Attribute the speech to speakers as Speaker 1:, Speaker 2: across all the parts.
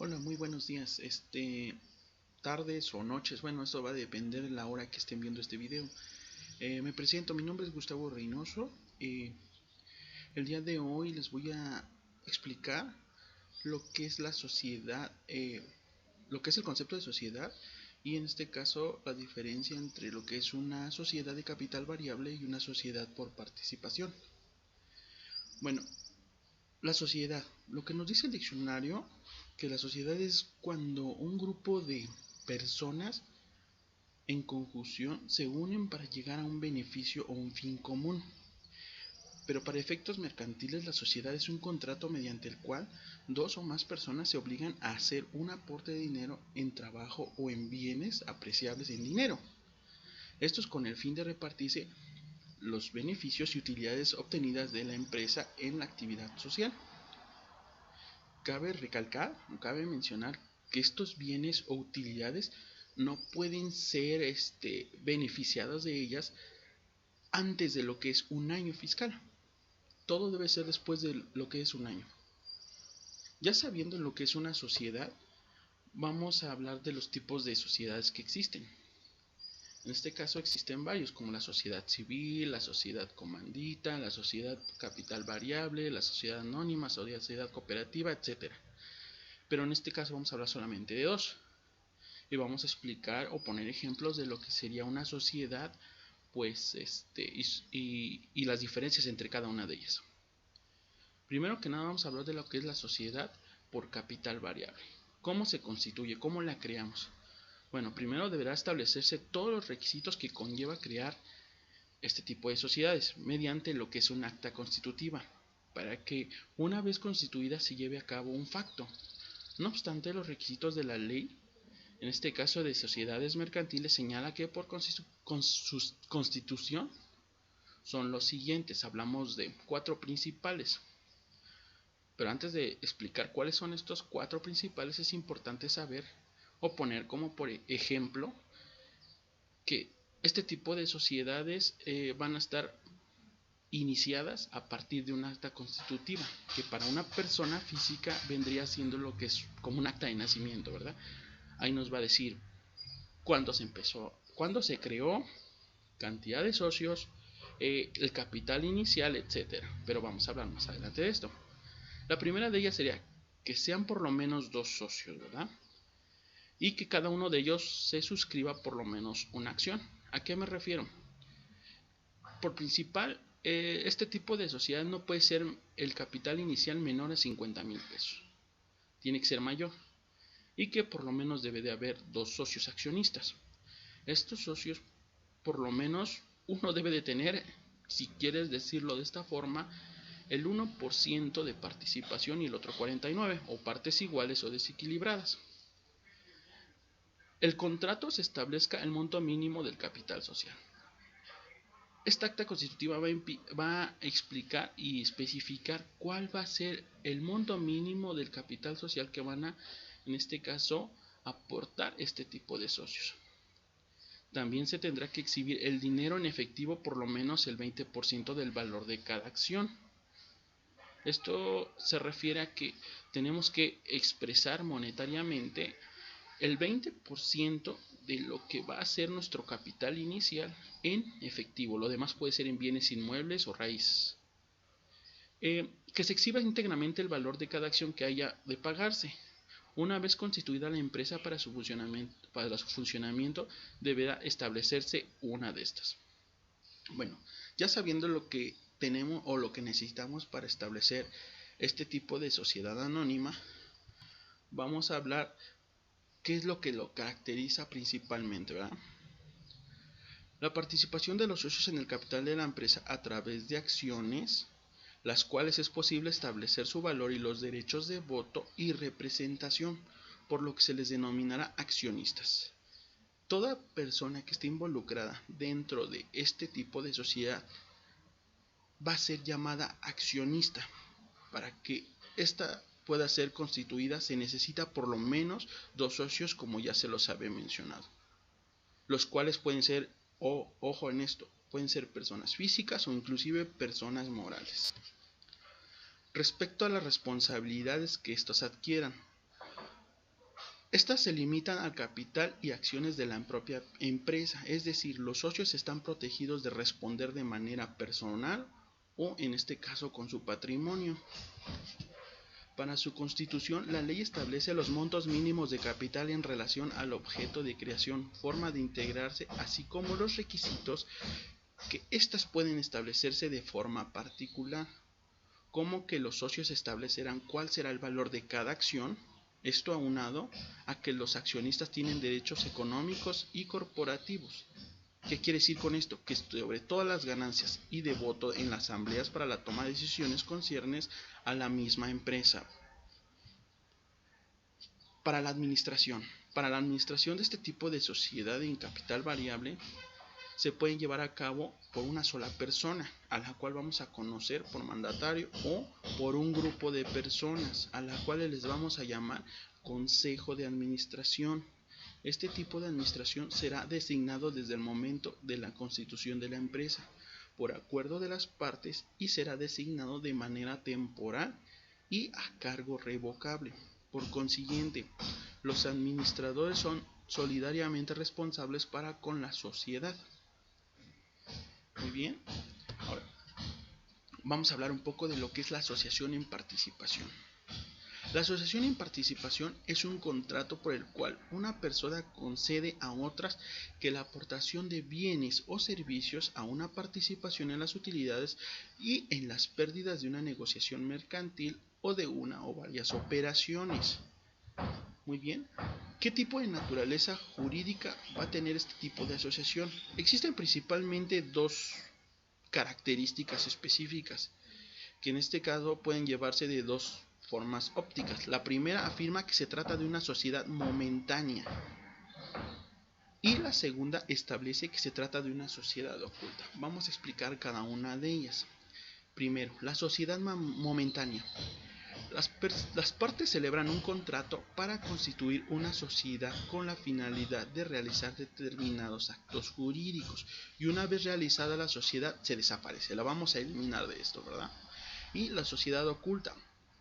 Speaker 1: Hola, muy buenos días. Tardes o noches, bueno, esto va a depender de la hora que estén viendo este video. Me presento, mi nombre es Gustavo Reynoso. El día de hoy les voy a explicar lo que es la sociedad, lo que es el concepto de sociedad y en este caso la diferencia entre lo que es una sociedad de capital variable y una sociedad por participación. Bueno, la sociedad, lo que nos dice el diccionario, que la sociedad es cuando un grupo de personas en conjunción se unen para llegar a un beneficio o un fin común. Pero para efectos mercantiles la sociedad es un contrato mediante el cual dos o más personas se obligan a hacer un aporte de dinero en trabajo o en bienes apreciables en dinero. Esto es con el fin de repartirse los beneficios y utilidades obtenidas de la empresa en la actividad social. Cabe recalcar, cabe mencionar que estos bienes o utilidades no pueden ser beneficiados de ellas antes de lo que es un año fiscal. Todo debe ser después de lo que es un año. Ya sabiendo lo que es una sociedad, vamos a hablar de los tipos de sociedades que existen. En este caso existen varios, como la sociedad civil, la sociedad comandita, la sociedad capital variable, la sociedad anónima, sociedad cooperativa, etc. Pero en este caso vamos a hablar solamente de dos. Y vamos a explicar o poner ejemplos de lo que sería una sociedad, pues y las diferencias entre cada una de ellas. Primero que nada vamos a hablar de lo que es la sociedad por capital variable. ¿Cómo se constituye? ¿Cómo la creamos? Bueno, primero deberá establecerse todos los requisitos que conlleva crear este tipo de sociedades mediante lo que es un acta constitutiva, para que una vez constituida se lleve a cabo un facto. No obstante, los requisitos de la ley, en este caso de sociedades mercantiles, señala que por constitución son los siguientes. Hablamos de 4 principales. Pero antes de explicar cuáles son estos 4 principales, es importante saber o poner como por ejemplo que este tipo de sociedades van a estar iniciadas a partir de un acta constitutiva, que para una persona física vendría siendo lo que es como un acta de nacimiento, ¿verdad? Ahí nos va a decir cuándo se empezó, cuándo se creó, cantidad de socios, el capital inicial, etcétera. Pero vamos a hablar más adelante de esto. La primera de ellas sería que sean por lo menos 2 socios, ¿verdad? Y que cada uno de ellos se suscriba por lo menos una acción. ¿A qué me refiero? Por principal, este tipo de sociedad no puede ser el capital inicial menor a 50,000 pesos. Tiene que ser mayor. Y que por lo menos debe de haber 2 socios accionistas. Estos socios, por lo menos, uno debe de tener, si quieres decirlo de esta forma, el 1% de participación y el otro 49%, o partes iguales o desequilibradas. El contrato se establezca el monto mínimo del capital social. Esta acta constitutiva va a explicar y especificar cuál va a ser el monto mínimo del capital social que van a, en este caso, aportar este tipo de socios. También se tendrá que exhibir el dinero en efectivo, por lo menos el 20% del valor de cada acción. Esto se refiere a que tenemos que expresar monetariamente el 20% de lo que va a ser nuestro capital inicial en efectivo. Lo demás puede ser en bienes inmuebles o raíces. Que se exhiba íntegramente el valor de cada acción que haya de pagarse. Una vez constituida la empresa, para su funcionamiento deberá establecerse una de estas. Bueno, ya sabiendo lo que tenemos o lo que necesitamos para establecer este tipo de sociedad anónima, vamos a hablar qué es lo que lo caracteriza principalmente, ¿verdad? La participación de los socios en el capital de la empresa a través de acciones, las cuales es posible establecer su valor y los derechos de voto y representación, por lo que se les denominará accionistas. Toda persona que esté involucrada dentro de este tipo de sociedad va a ser llamada accionista. Para que esta pueda ser constituida se necesita por lo menos 2 socios, como ya se los había mencionado, los cuales pueden ser, ojo en esto, pueden ser personas físicas o inclusive personas morales. Respecto a las responsabilidades que estos adquieran, Estas se limitan al capital y acciones de la propia empresa, es decir, los socios están protegidos de responder de manera personal o en este caso con su patrimonio. Para su constitución, la ley establece los montos mínimos de capital en relación al objeto de creación, forma de integrarse, así como los requisitos que éstas pueden establecerse de forma particular, como que los socios establecerán cuál será el valor de cada acción. Esto aunado a que los accionistas tienen derechos económicos y corporativos. ¿Qué quiere decir con esto? Que sobre todas las ganancias y de voto en las asambleas para la toma de decisiones conciernes a la misma empresa. Para la administración de este tipo de sociedad en capital variable se pueden llevar a cabo por una sola persona, a la cual vamos a conocer por mandatario, o por un grupo de personas, a las cuales les vamos a llamar consejo de administración. Este tipo de administración será designado desde el momento de la constitución de la empresa, por acuerdo de las partes, y será designado de manera temporal y a cargo revocable. Por consiguiente, los administradores son solidariamente responsables para con la sociedad. Muy bien, ahora vamos a hablar un poco de lo que es la asociación en participación. La asociación en participación es un contrato por el cual una persona concede a otras que la aportación de bienes o servicios a una participación en las utilidades y en las pérdidas de una negociación mercantil o de una o varias operaciones. Muy bien, ¿qué tipo de naturaleza jurídica va a tener este tipo de asociación? Existen principalmente dos características específicas, que en este caso pueden llevarse de dos formas ópticas. La primera afirma que se trata de una sociedad momentánea y la segunda establece que se trata de una sociedad oculta. Vamos a explicar cada una de ellas. Primero, la sociedad momentánea. Las partes celebran un contrato para constituir una sociedad con la finalidad de realizar determinados actos jurídicos, y una vez realizada la sociedad se desaparece. La vamos a eliminar de esto, ¿verdad? Y la sociedad oculta.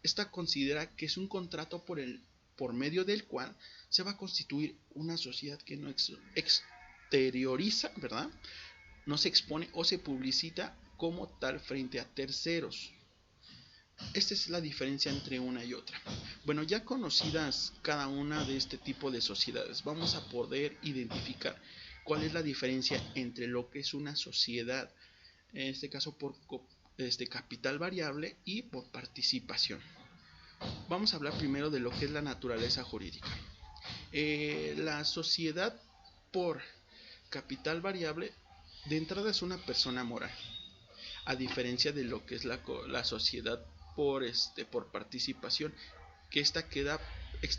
Speaker 1: Esta considera que es un contrato por medio del cual se va a constituir una sociedad que no exterioriza, ¿verdad? No se expone o se publicita como tal frente a terceros. Esta es la diferencia entre una y otra. Bueno, ya conocidas cada una de este tipo de sociedades, vamos a poder identificar cuál es la diferencia entre lo que es una sociedad, en este caso por capital variable, y por participación. Vamos a hablar primero de lo que es la naturaleza jurídica. La sociedad por capital variable de entrada es una persona moral, a diferencia de lo que es la sociedad por participación, que esta queda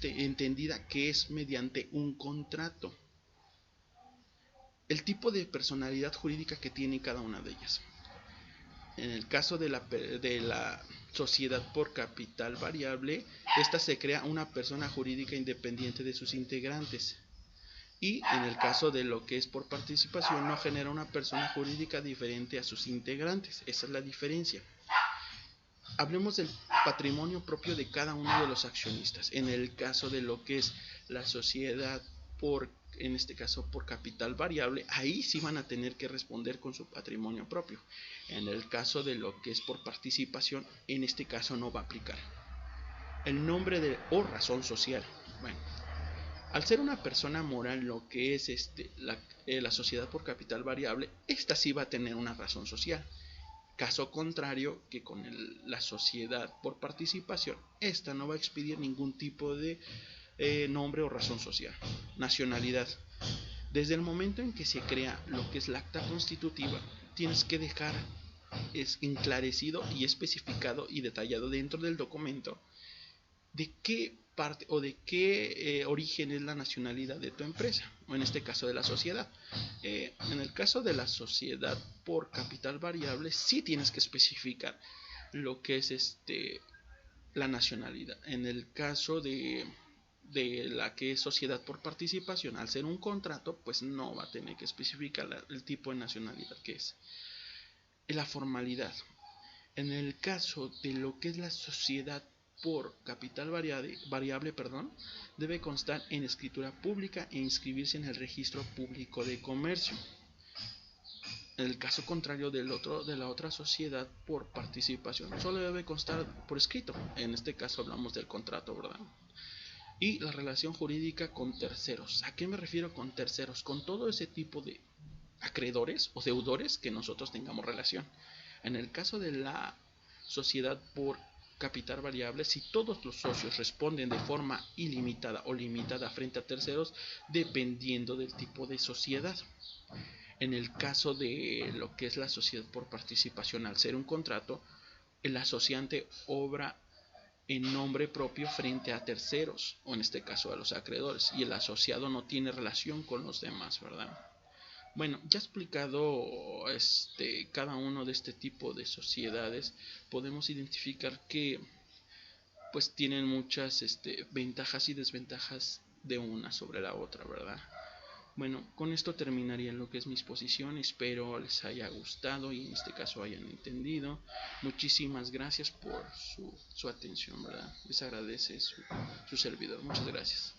Speaker 1: entendida que es mediante un contrato. El tipo de personalidad jurídica que tiene cada una de ellas. En el caso de la sociedad por capital variable, esta se crea una persona jurídica independiente de sus integrantes. Y en el caso de lo que es por participación, no genera una persona jurídica diferente a sus integrantes. Esa es la diferencia. Hablemos del patrimonio propio de cada uno de los accionistas. En el caso de lo que es la sociedad en este caso por capital variable, ahí sí van a tener que responder con su patrimonio propio. En el caso de lo que es por participación, en este caso no va a aplicar el nombre o razón social. Bueno, al ser una persona moral lo que es la sociedad por capital variable, esta sí va a tener una razón social. Caso contrario que con la sociedad por participación, esta no va a expedir ningún tipo de nombre o razón social. Nacionalidad. Desde el momento en que se crea lo que es la acta constitutiva, tienes que dejar enclarecido y especificado y detallado dentro del documento de qué parte o de qué origen es la nacionalidad de tu empresa, o en este caso de la sociedad. En el caso de la sociedad por capital variable, sí tienes que especificar lo que es la nacionalidad. En el caso de la que es sociedad por participación, al ser un contrato, pues no va a tener que especificar el tipo de nacionalidad que es. La formalidad. En el caso de lo que es la sociedad por capital variable, debe constar en escritura pública e inscribirse en el registro público de comercio. En el caso contrario de la otra sociedad por participación, solo debe constar por escrito. En este caso hablamos del contrato, ¿verdad? Y la relación jurídica con terceros. ¿A qué me refiero con terceros? Con todo ese tipo de acreedores o deudores que nosotros tengamos relación. En el caso de la sociedad por capital variable, si todos los socios responden de forma ilimitada o limitada frente a terceros, dependiendo del tipo de sociedad. En el caso de lo que es la sociedad por participación, al ser un contrato, el asociante obra en nombre propio frente a terceros, o en este caso a los acreedores, y el asociado no tiene relación con los demás, ¿verdad? Bueno, ya explicado cada uno de este tipo de sociedades, podemos identificar que pues tienen muchas ventajas y desventajas de una sobre la otra, ¿verdad? Bueno, con esto terminaría lo que es mi exposición. Espero les haya gustado y en este caso hayan entendido. Muchísimas gracias por su atención, ¿verdad? Les agradece su servidor. Muchas gracias.